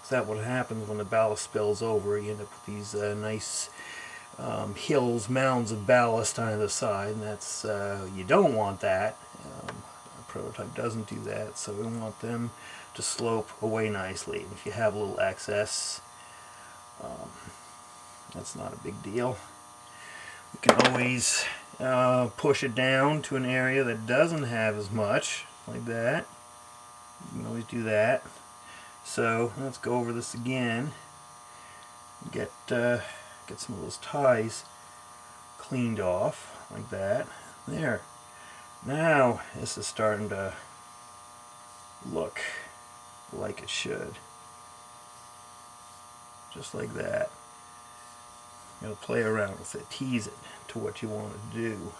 That what happens when the ballast spills over. You end up with these nice hills, mounds of ballast on the side, and that's you don't want that. Our prototype doesn't do that, so we want them to slope away nicely. And if you have a little excess, that's not a big deal. We can always push it down to an area that doesn't have as much, like that. You can always do that. So let's go over this again. Get some of those ties cleaned off, like that. There. Now this is starting to look like it should. Just like that. You know, play around with it, tease it to what you want to do.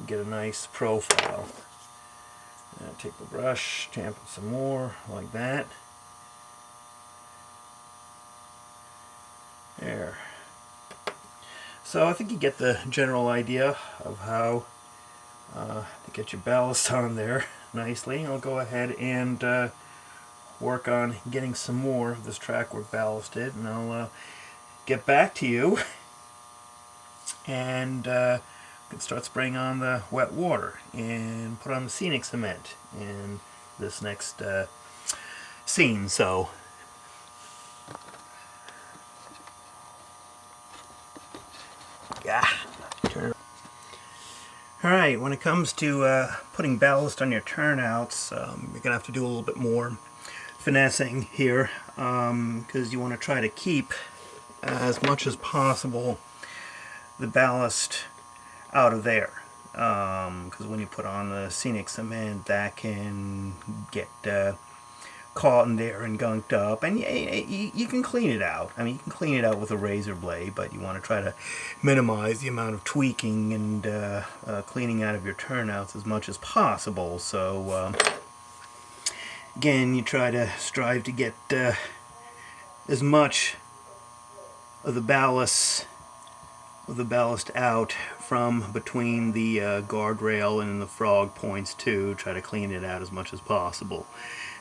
Get a nice profile. And take the brush, tamp it some more, like that. There. So I think you get the general idea of how to get your ballast on there nicely. I'll go ahead and work on getting some more of this track work ballasted, and I'll get back to you and can start spraying on the wet water and put on the scenic cement in this next scene. So turn it. Alright, when it comes to putting ballast on your turnouts, you're gonna have to do a little bit more finessing here, because you want to try to keep as much as possible the ballast out of there, because when you put on the scenic cement, that can get caught in there and gunked up, and you can clean it out. I mean, you can clean it out with a razor blade, but you want to try to minimize the amount of tweaking and cleaning out of your turnouts as much as possible. So again, you try to strive to get as much of the ballast out from between the guardrail and the frog points too. Try to clean it out as much as possible,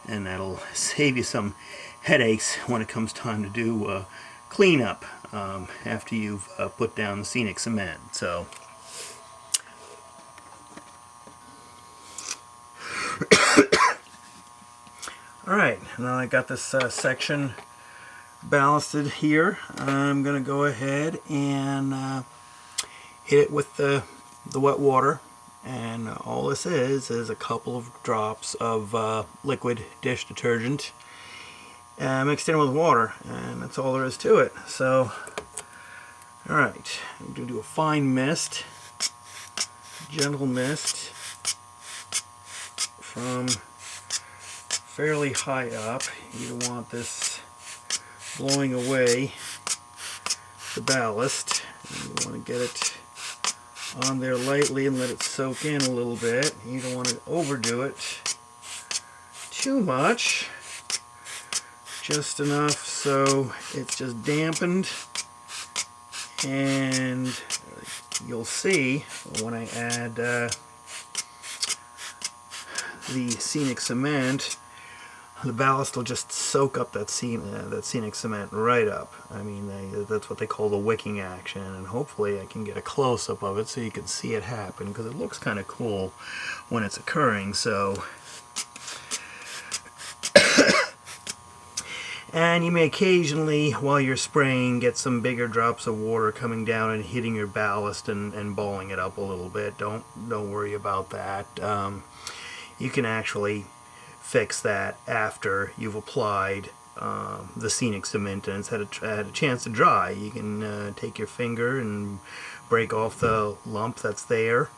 and that'll save you some headaches when it comes time to do cleanup after you've put down the scenic cement. So alright, now I got this section ballasted here. I'm going to go ahead and hit it with the wet water, and all this is a couple of drops of liquid dish detergent mixed in with water, and that's all there is to it. So alright, I'm going to do a fine mist, gentle mist from fairly high up. You don't want this blowing away the ballast. You want to get it on there lightly and let it soak in a little bit. You don't want to overdo it too much. Just enough so it's just dampened, and you'll see when I add the scenic cement, the ballast will just soak up that scenic cement right up. I mean, that's what they call the wicking action, and hopefully I can get a close-up of it so you can see it happen, because it looks kind of cool when it's occurring. So and you may occasionally, while you're spraying, get some bigger drops of water coming down and hitting your ballast and balling it up a little bit. Don't worry about that. You can actually fix that after you've applied the scenic cement and it's had a chance to dry. You can take your finger and break off the lump that's there.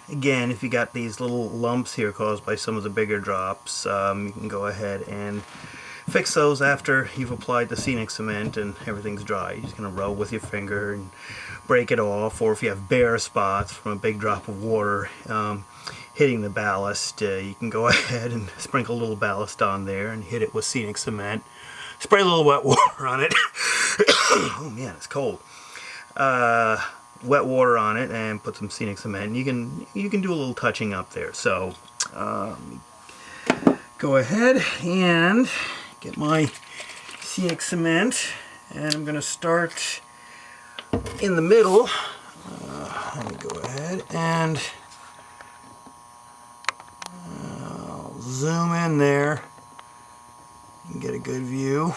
Again, if you got these little lumps here caused by some of the bigger drops, you can go ahead and fix those after you've applied the scenic cement and everything's dry. You're just going to rub with your finger and break it off, or if you have bare spots from a big drop of water hitting the ballast, you can go ahead and sprinkle a little ballast on there and hit it with scenic cement. Spray a little wet water on it. Oh man, it's cold. Wet water on it and put some scenic cement. You can do a little touching up there. So Go ahead and get my CX cement, and I'm going to start in the middle. Let me go ahead and I'll zoom in there and get a good view.